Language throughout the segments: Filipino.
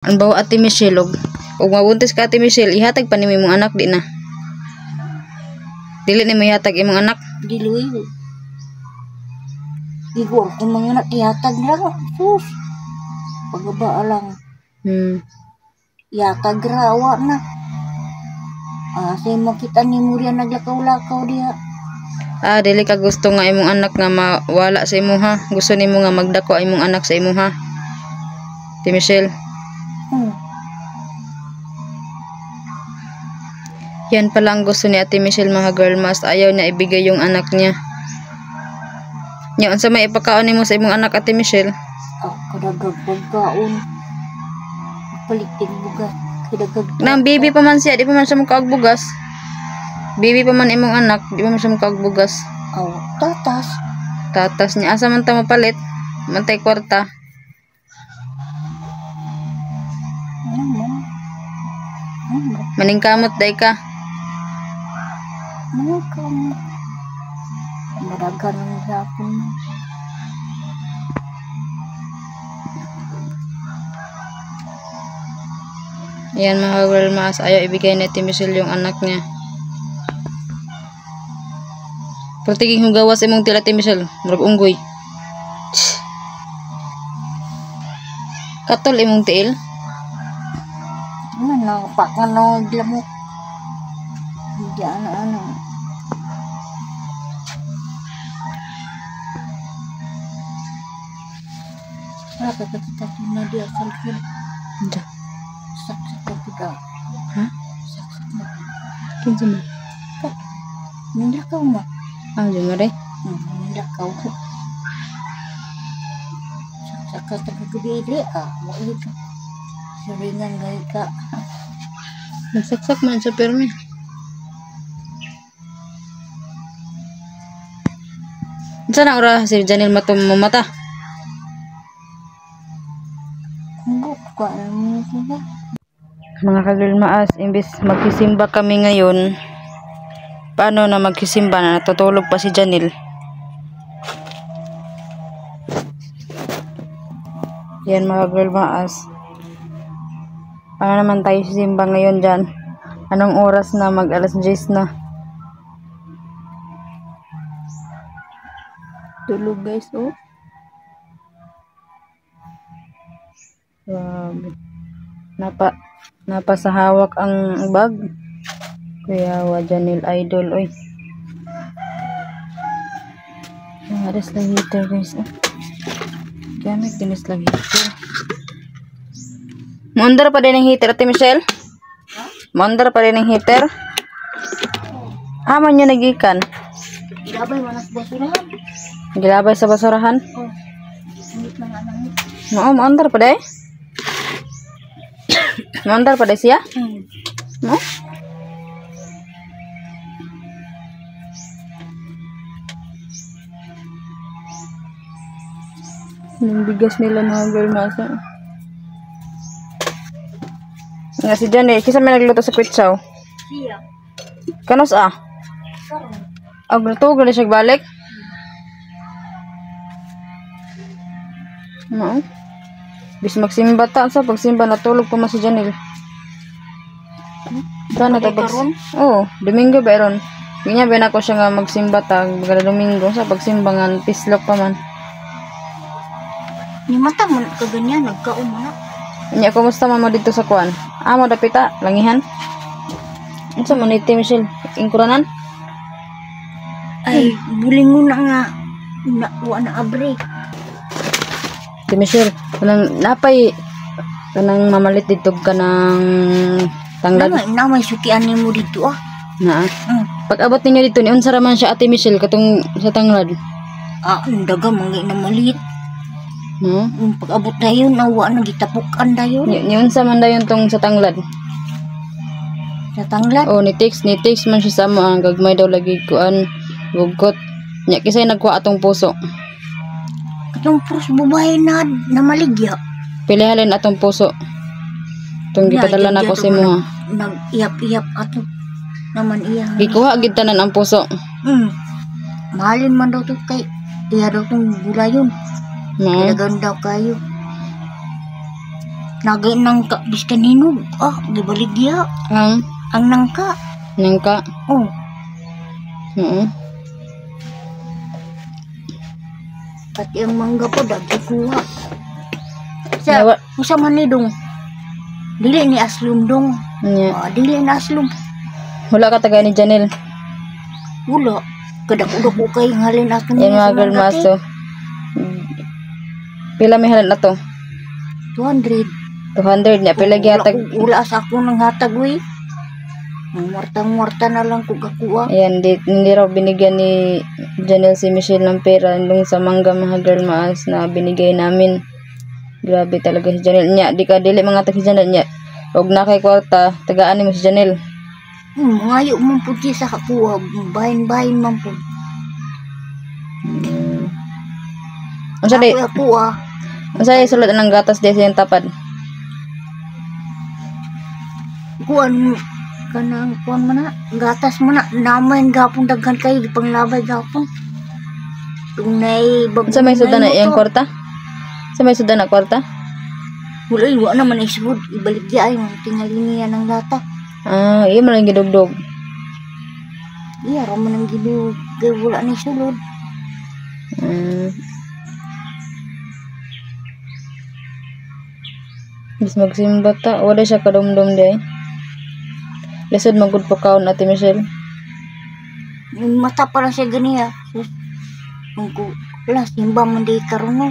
Ang bawa Ate Michelle og mabuntis ka Ate Michelle, ihatag pa nimo imong anak di na. Dili nimo ihatag imong anak. Diluy. Igo ko mga anak ihatag lang. Sus. Pagaba lang. Ihatag rawa na. Say makita ni Murian naglakaw-lakaw diha. Dili ka gusto nga imong anak nga mawala sa imo ha. Gusto nimo nga magdako imong anak sa imo ha. Ate Michelle. Yan pala ang gusto ni Ate Michelle mga girl mas. Ayaw niya ibigay yung anak niya. Yan, unsa may ipakaon nimo sa imong anak Ate Michelle? Kadagag pagkaon. Palitin bugas. Kadagag. Nang baby pa man siya, di pa man siya makaagbugas. Baby pa man imong anak, di pa man siya makaagbugas. Tatas. Tatas niya. Asa man ta mapalit? Mantay kwarta. Maningkamot day ka. Maningkamot. Maragan ang hapon. Ayan mga girl mas, ayaw ibigay ni Ate Michelle yung anak niya. Pagtiging hugawas imong tila Ate Michelle, murag unggoy. Katol imong tiil. Ano, pakano glamok. Hindi ano. Kakakita na dia salfon. Hindi. Saksak na pika. Ha? Saksak na. Kinsa man? Nindakaw na. Jumare. Nindakaw ko. Saksak ka tagagabili Maulit ka. Saringan gaya ka. Nagsaksak man sa permi. Saan ang oras si Janil mamata? Mga kagulmaas, imbis magsisimba kami ngayon, paano na magsisimba na natutulog pa si Janil? Yan mga kagulmaas. Paano naman tayo sisimba ngayon dyan? Anong oras na? Mag alas 10 na. Tulog guys, oh. Grabe. Napasahawak ang bag. Kuya Janil Idol, oy. Aras lang heater guys, oh. Gamit dinis lang heater. Mondar pa din ang heater, Ate Michelle? Mondar pa din ang heater? Man nyo nagikan? Gilabay mo na sa basurahan. Gilabay sa basurahan? Singit na nga namin. Oo, mondar pa din? Mondar pa din siya? No? Yung bigas nila mga girl masa. Nga si Janil, kisa may nagluto sa kwitsaw? Siya. Kanos Karon. Agluto, gali siya balik? No? Bis magsimba ta, sa pagsimba natulog pa mas si Janil. Sana tapos. Oo, Domingo ba ron? Ganyan ba na ko siya nga magsimba ta, bagala Domingo, sa pagsimba nga pislok pa man. Ni mata mo ka ganyan, nagkaon mo na. Nya, kumusta mama dito sa kuan? Mo dapita, langihan. Unsa man ni Ate Michelle? Ingkuranan? Ay, bulingon na nga. Wa na abri. Ate Michelle, kanang napay kanang mamalit dito kanang tanglad. Namay sukian nimo dito Na. Pag abot ninyo dito ni unsa ra man siya Ate Michelle katong sa tanglad? Ang daga mangay na maliit. No? Pag abot na yun, nawa na gitapukan na yun. Ni unsa man dayon tong sa tanglad? Sa tanglad? Oh, ni text man siya sa mo ang gagmay daw lagi kuan bugot. Nya kisay nagkuha atong puso. Katong puso bubahay na maligya. Pilihalin atong puso. Tong gipadala na ko sa imo. Nag-iyap-iyap ato naman iya. Gikuha gid tanan ang puso. Mahalin man daw to kay iya daw tong gulayon. No. Kailangan daw kayo. Nagay nangka bis kaninog. Gibaligya. Ang nangka. Nangka. Oh. Pati ang mangga po dagi kuha. Sa usa man ni dong. Dili ni aslum dong. Dili na aslum. Wala ka taga ni Janelle. Wala. Kadak-udak ko kay halin ato niya. Yung mga girl mas to. Pila may halin na to? 200. 200 niya. Pila gihatag. Wala sa ako nang hatag we. Muartang-muarta na lang ko kakuha. Ayan, hindi raw binigyan ni Janelle si Michelle ng pera nung sa mangga mga girl mas na binigay namin. Grabe talaga si Janelle niya. Di ka dili mga tag si Janelle niya. Huwag na kay kwarta, tagaan mo si Janelle. Ngayo man po sa kakuha. Bahin-bahin man po. Ang sali? Kuha. Ang sali sulod ng gatas di sa yung tapad? Kuhan kanang kuhan mo na. Gatas mo na. Namayin gapong daghan kayo. Panglabay gapong. Sa may sudan na yung kwarta? Sa may sudan na kwarta? Wala naman isugod. Ibalik di ay. Tingali niya ng lata. Iya mo lang gidugdog. Iya, raman ang gidug. Wala na isulod. Bis magsimba ta. Wala siya kadumdum di ay. Lisod magud po kaon Ate Michelle. Mata pa lang siya ganiya. Wala, simba man di karon mo.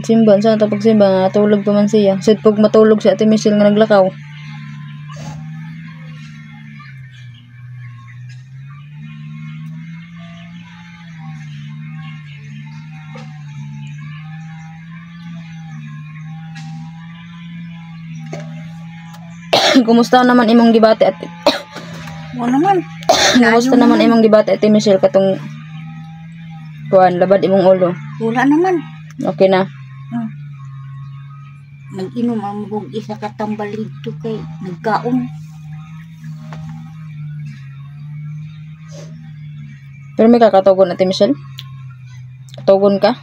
Simba. Saan ito pagsimba nga? Tulog pa man siya. Sud pag matulog si Ate Michelle nga naglakaw. Kumusta naman imong gibate at Mo naman. kumusta naman imong gibate Ate Michelle katong kuan labad imong ulo? Wala naman. Okay na. Nag-inom ang mugog isa katambal dito kay nagkaon. Pero may kakatugon Ate Michelle? Katugon ka?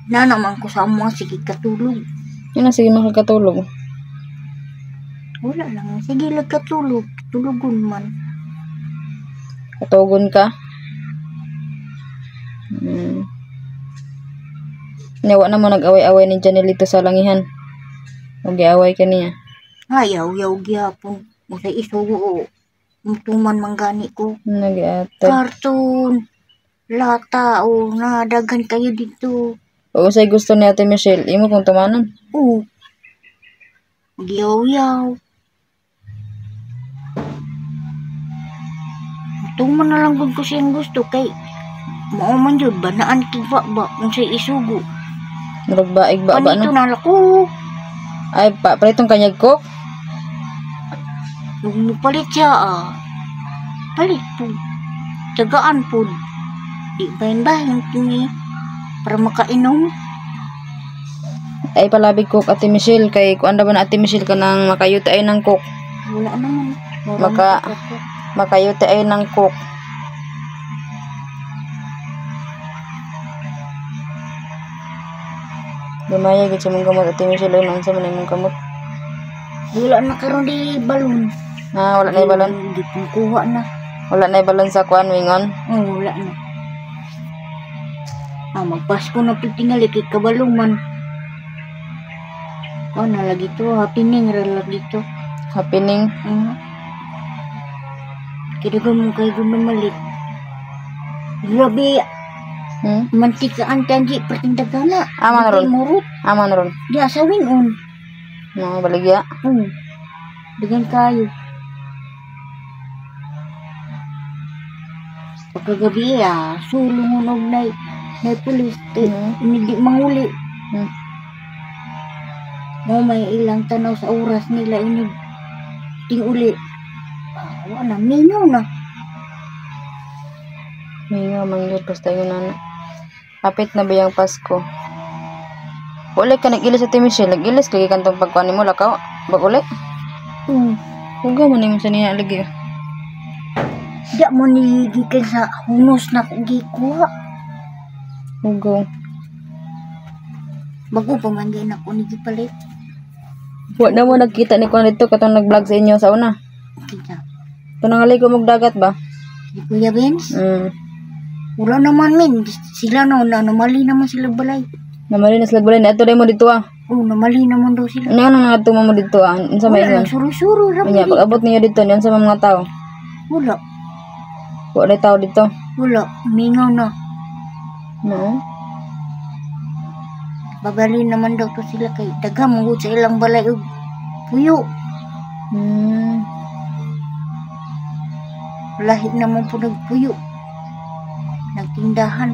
Na naman ko sa mga sige katulog. Yun na sige makakatulog. Wala lang. Sige lang katulog. Tulugon man. Katugon ka? Nawa na mo nag-away-away ni Janelle dito sa langihan. Mag-away ka niya. Ayaw gyapon. Musay isugo. Mutuman manggani ko. Nag-ate. Karton. Lata. Nadaghan kayo dito. Oo, say gusto ni Ate Michelle. Imo kung tumanon. Oo. Yaw-yaw. Tuman na lang ko siyang gusto kay mauman yun ba naan kiba ba kung siya isugo. Nagbaig ba ba Panito no? na lako. Ay pa, palitong kanyag ko. Nung palit siya palit po. Tagaan po. Di bahin-bahin kini para makainom. Ay palabig cook Ate Michelle kay kuan ba na Ate Michelle ka nang makayuta ay ng cook. Wala naman. Makayuta ay ng cook. Lumaya gid sa mong gamot Ate Michelle nang sa man imong gamot. Wala na karon di balon. Wala na balon. Di pong kuha na. Wala na balon sa kuan wingon. Wala na. Magpasko na pitingali kay kabalong man. Na lagi to, happening ra lagi to. Happening. Kaya mo kayo gumamalit. Grabe. Mantikaan kanji pertindagana. Aman ron. Murut. Aman ron. Di asawin on. Baligya. Dengan kayo. Pagkagabi sulungunog na pulis. Hindi manguli. May ilang tanaw sa oras nila ini ting uli. Wala mingaw na. Mingaw mangyod basta yun na. Kapit na ba yung Pasko? Uli ka nag-ilis Ate Michelle. Nag-ilis kaya kantong pagkuhanin mo lakaw. Bag uli? Huwag mo na yung sa niya lagi. Di mo nigigikan sa hunos na kong gikuha. Huwag. Bago pa man din ako nigipalit. Wa na mo nagkita ni kuan dito katong nag-vlog sa inyo sa una. Kita. Ito nangaligo mong dagat ba? Di Kuya Vince? Mm. Wala naman min. Sila na, namali naman sila balay. Namali na sila balay. Ato mo dito ah. Oo, namali naman daw sila. Ano nga natuma mo dito ah? Ano sa may Wala, ingon? nagsuro-suro. Kanya, pag abot niyo dito, niyan sa mga tao. Wala. Wala tao dito. Wala. Mingaw na. No? Babalin naman daw to sila kay daghang mangud sa ilang balay og puyo. Hmm. Lahi naman po nagpuyo. Nagtindahan.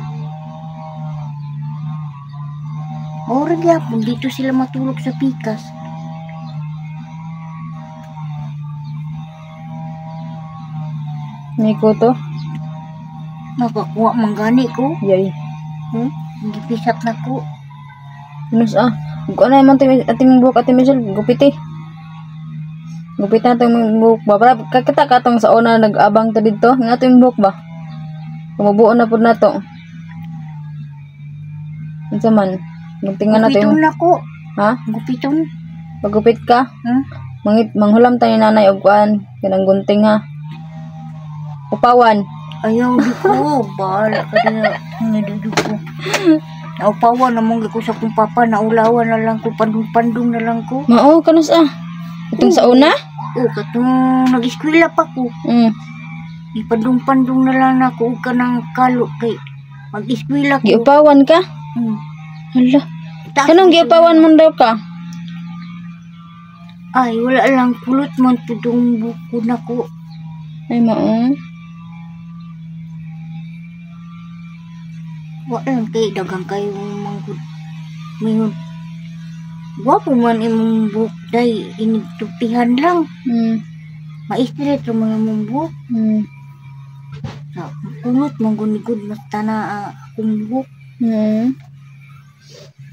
Ora gyapon dito sila matulog sa pikas. Niko to? Nakakuha man gani ko. Yay. Gipisat na ko. Pinus ah. Kung ano naman ating buhok, ating Michelle, gupiti. Gupit na itong buhok ba? Para kakita ka itong sa una nag-abang ta dito. Nga itong buhok ba? Kumubuo na po na to. Ano sa man? Magtingan na ito Gupiton yung... na ko. Ha? Gupiton. Pagupit ka? Hmm? Manghulam tayo ni nanay og kuan. Kanang gunting ha. Upawan. Ayaw di ko. Bahala ka din na. Nadido ko. Naupawan na mong ko sa kong papa. Naulawan na lang ko. Pandong-pandong na lang ko. Mao, kanus ah. Itong sa una? Oo, katong nag-eskwela pa ko. Ipadong-pandong na lang ako ka ng kalo kay mag-eskwela ko. Giupawan ka? Hala. Anong giupawan mo daw ka? Ay, wala lang pulot mo tudong buko na ko. Ay, mao. Wala lang kay dagang kayo manggod. Mayroon. Wapo man imong buhok day. Inigtupihan lang. Maistret yung mga mong buhok. Kulot mong gunigod. Basta na akong buhok.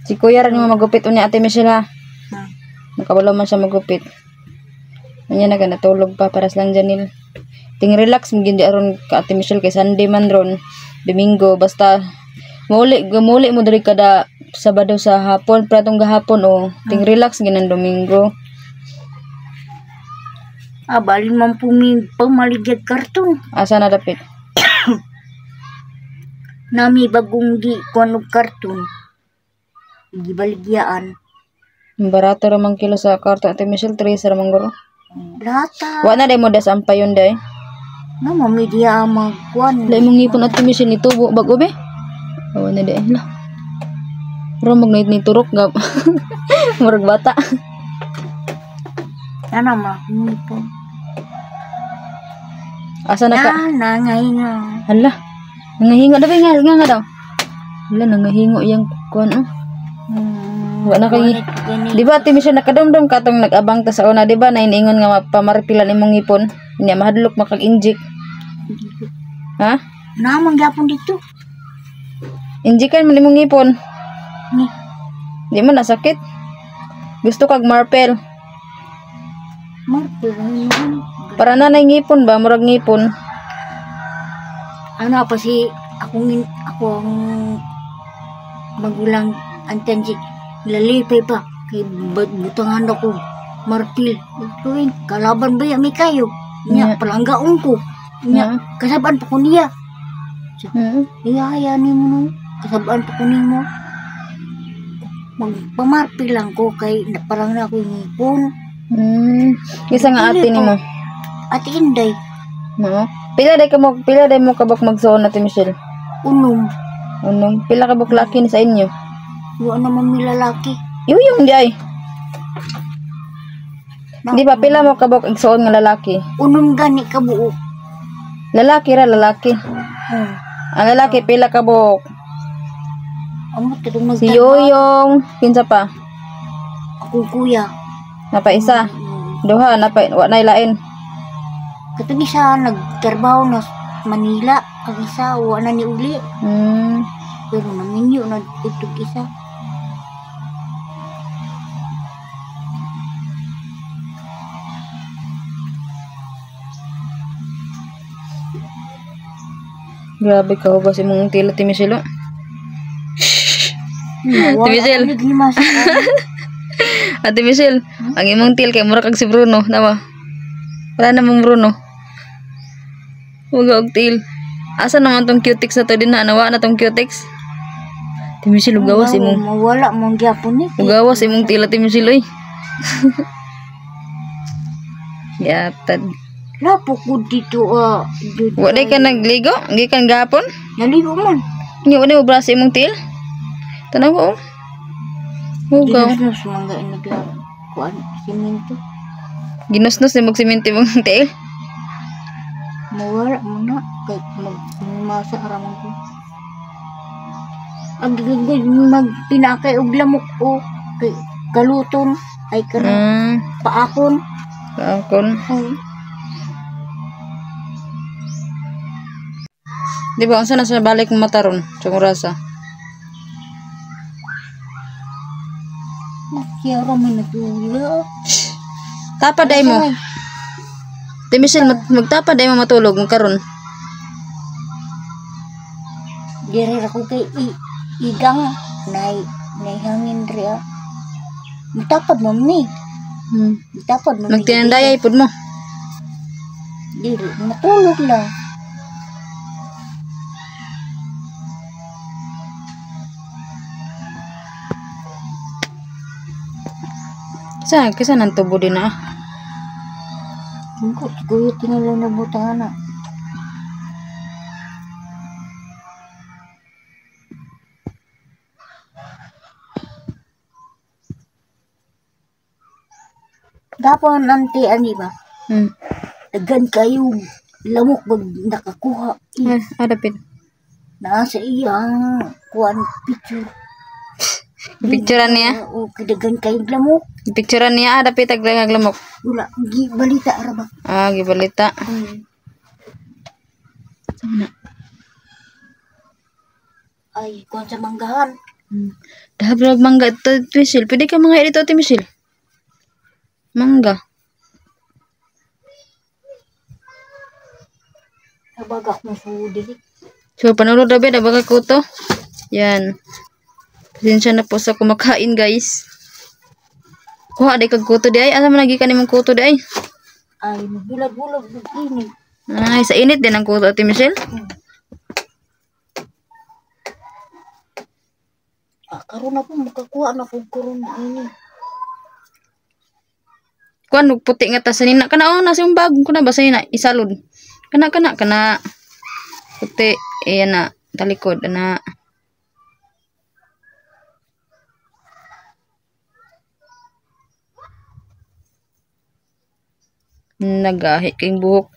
Si Kuya rin mo magupit unya ate Michelle ha. Nakabalo man siya magupit. Anya na natulog pa para lang Janil. Ting relax magindi aron ka ate Michelle kay Sunday man ron. Domingo basta muli mo diri kada Sabado sa hapon, pratong gahapon o ting relax ginang Domingo. Balin man pamaligad karton. Asa na dapit? Nami bagong di kuanog karton. Gibaligyaan. Barato ra man kilo sa karton ate Michelle 3 sa manggoro. Lata. Wa na day mo das ampayon day. Media magkuan. Lay mong ngipon ate Michelle nitubo bago be. Wa na day la. Pero magnait ni turok gab. Murag bata. Ana po. Asa na ka? Nangahinga. Hala. Nangahingo daw nga daw. Hala nangahingo yang kuan oh. Wa na kay. Di ba timi siya nakadumdum katong nag-abang ta sa una, di ba? Na iniingon nga pamaripilan imong ngipon. Nya mahadlok makag-inject. Ha? Namang gyapon dito. Injikan man imong ngipon. Ni. Di man nasakit. Gusto kag marpel. Marpel. Para na ngipon ba? Murag ngipon. Ano pa si akong magulang antanji lalipay pa kay butangan ako marpil. Tuwing kalaban ba may kayo? Nya palanggaon ko. Nya kasabaan pa ko niya. Iya ni mo kasabaan pa ko nimo. Magpamarpil lang ko kay parang na ako ngipon. Isa nga ate nimo. Ate Inday. No. Pila day mo kabok magsuon ate Michelle? Unom. Pila kabok laki ni sa inyo? Wa naman mi lalaki. Yung day. Di ba pila mo kabok igsuon nga lalaki? Unom gani ka buo. Lalaki. Ang lalaki pila kabok? Amot kadung Si Yoyong, kinsa pa? Akong kuya. Napa isa. Duha napa wa nay lain. Katong isa nagtrabaho na Manila, ang isa wa na ni uli. Pero naminyo na utog isa. Grabe ka hugas imong tila ti Michelle. Ti Michelle. Ate Michelle, ang imong til kay mura kag si Bruno, nawa. Wala namang Bruno. Huwag og til. Asa naman tong cutex na to din na? Nawa na tong cutex. Ate Michelle, ugawas imong. Mawala mong gyapon ni. Ugawas imong til, Ate Michelle, oy. Yatad. Lapo ko dito Wala ka nagligo? Hindi ka gapon? naligo man. Hindi wala mo bras imong til? Tanaw ko. Ugaw. Ginusnos mga nagla kuan simento. Ginusnos na magsimenti mong til? Mawala mo na kay magmasa araman ko. Ang magpinakay og lamok ko kay kaluton ay kana paakon. Paakon. Ay. Di ba, unsa na sa balik mo mataron? Sa kurasa? Kaya raman natulog. Tapad ay mo. Di Michelle, magtapad ay mo matulog mo karon. Diri ako kay igang nay hangin ria. Matapad mo ni. Matapad mo. Magtinandayay pud mo. Diri matulog lang. Kisa nang tubo din na. Tungkol, kuya tinalo na butangan na. Gapon nanti ani ba? Dagan kayo lamok pag nakakuha. Adapin. Nasa iyang kuan picture. Picturean niya? O kadagan kayo lamok. Picturean niya, adapit aglang lamok. Wala, balita ara ba? Gibalita. Sana. Ay, kuan sa manggahan. Dahabrag mangga ito, Michelle. Pwede ka mga dito, Ate Michelle. Mangga. Nabagak mo sa dili. So, panulog na ba? Nabagak ko to. Yan. Pasensya na po sa kumakain, guys. Kuha, di kag kuto di ay. Asa mo lagi ka nimong kuto di ay? Ay, magbulag-bulag ng init. Ay, sa init din ang kuto, Ate Michelle. Karon ako makakuha na kog karon ini. Kuan puti nga ta sa nina kana nasa yung bag ko na ba sa nina isalod. Kana puti ayan na talikod na. Nagahi kay buhok.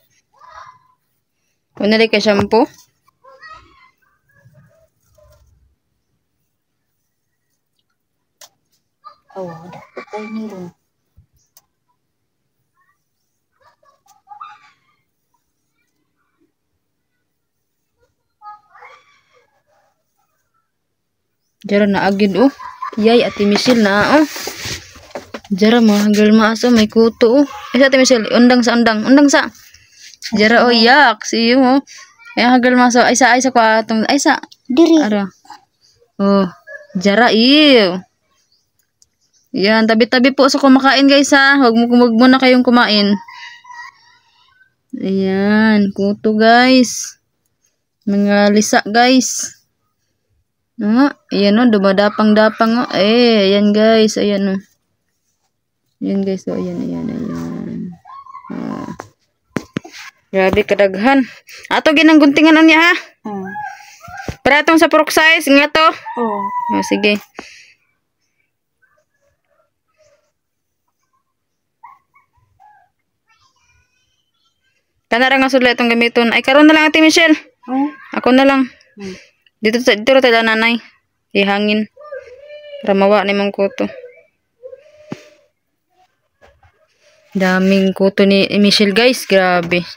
Una ka shampoo. Dapat tayo nilong. Jara na agid Yay, Ate Michelle na Jara mga girl maaso may kuto Ate Michelle, undang sa. Jara yak, siyo mo. Ay girl maaso ay sa ko atong ay sa Diri. Ara. Jara iyo. Yan, tabi-tabi po sa kumakain guys ha. Huwag mo na kayong kumain. Ayan, kuto guys. Mga lisa guys. Ayan dumadapang-dapang ayan guys, ayan Ayan guys, ayan. Grabe kadaghan. Ato ginang guntingan niya ha. Para itong sa pork size nga to. Sige. Kanara nga sudla itong gamiton. Ay karon na lang Ate Michelle. Ako na lang. Dito tayo nanay. Ihangin. Para mawa ni mong kuto. Daming kuto ni Michelle guys. Grabe.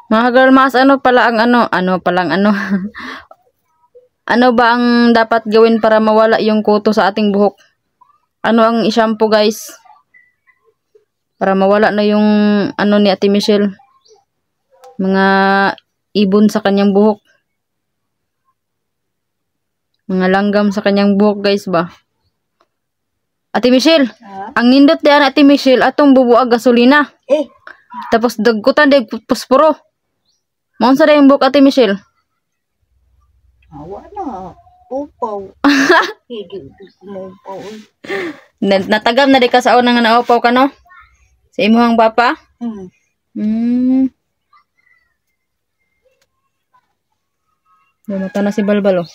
Mga girl mas ano pala ang ano ba ang dapat gawin para mawala yung kuto sa ating buhok? Ano ang i-shampoo guys? Para mawala na yung ni Ate Michelle. Mga ibon sa kanyang buhok. Mga langgam sa kanyang buhok, guys ba? Ate Michelle, ang nindot diyan Ate Michelle atong bubuag gasolina. Tapos dagkutan dig posporo. Maunsa day yung buhok Ate Michelle? Awa na. Upaw. Hindi ko maupaw. Natagam na di ka sa unang nga naupaw ka no? Sa imuhang papa? Mata na si Balbal oh.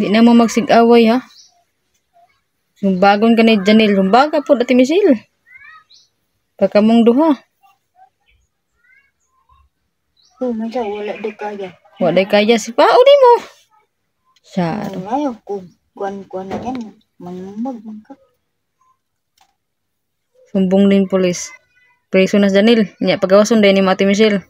Di na mo magsig-away ha. Lumbagon ka ni Janelle. Lumbaga po Ate Michelle. Pagkamong duha. Masa wala di kaya. Wala kaya si Pao di mo. Siya. Ngayon kung kuan na yan. Manumag ka. Sumbong din polis. Preso na Janelle. Nya pagawason din ni Ate Michelle.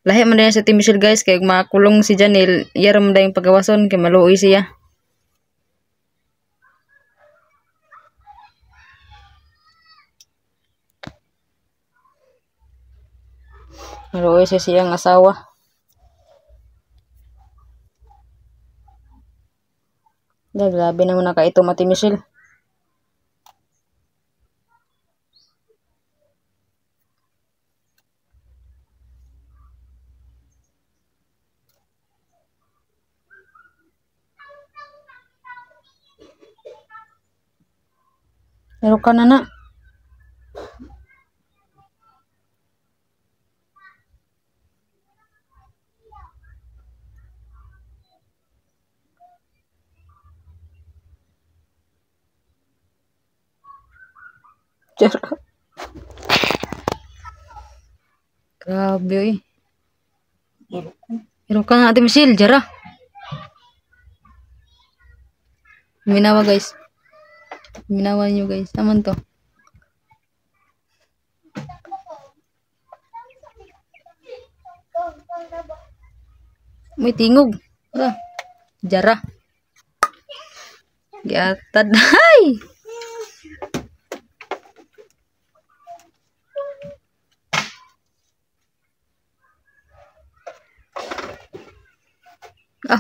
Lahi man din sa Ate Michelle guys. Kaya makulong si Janelle. Yaram din pagawason. Kaya maluoy siya. Maluoy siya siyang asawa. Grabe naman na ito Ate Michelle. Pero ka na. Grabe eh. Pero ka na Ate Michelle, jara. Minawa guys. Minawa nyo guys. Aman to. May tingog. Jara. Giatad. Hay!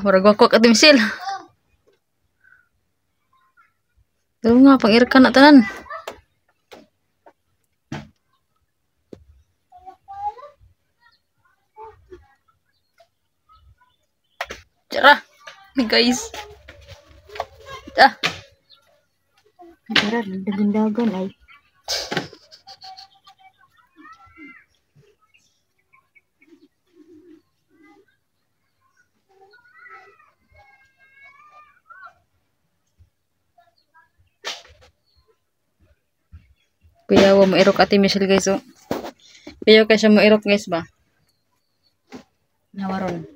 Maragwakok Ate Michelle. Pero nga, pang-irkan na tanan. Tara, guys. Tara, dagan-dagan ay. Kuya, mo irok Ate Michelle guys oh. Kuya ka siya mo irok guys ba? Nawaron.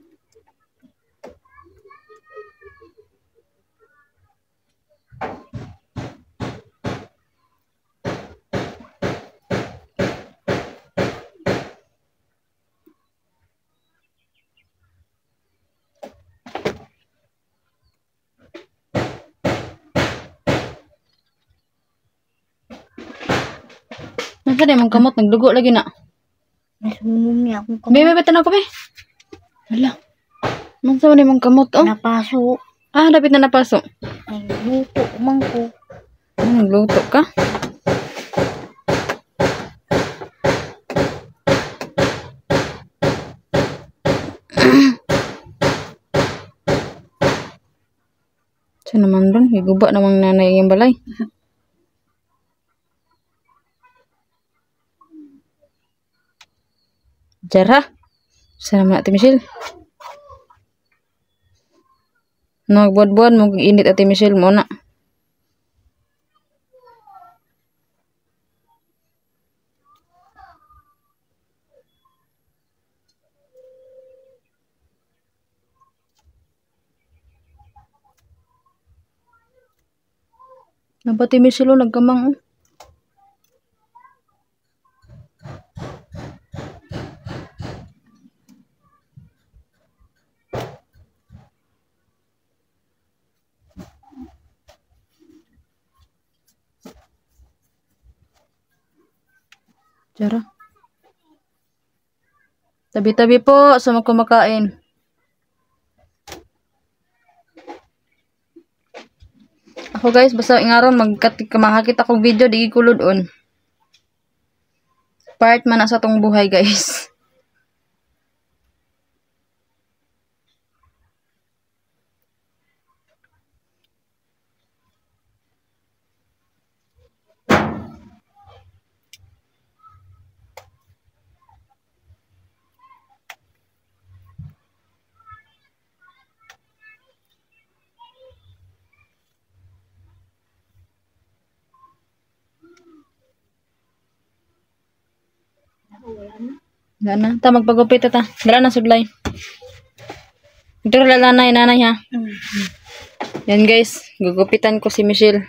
Nasa na mong kamot, nagdugo lagi na. Nasunom niya akong Bebe, tanaw ko be. Hala. Nasa na mong kamot oh. Napaso. Dapat na napaso. Ay, luto man ko. Nagluto ka? Siya naman doon. Iguba namang nanay yung balay. Jara. Siya naman Ate Michelle. Nagbuad-buad mo init Ate Michelle mo na. Napati Michelle nagkamang. Tara. Tabi-tabi po sa mga kumakain. Ako guys, basta ingaron magkamahakit akong video di kulod on. Part man na sa tong buhay guys. Wala na. Ta magpagupit ta. Dala na suglay. Ito nanay ha. Yan guys, gugupitan ko si Michelle.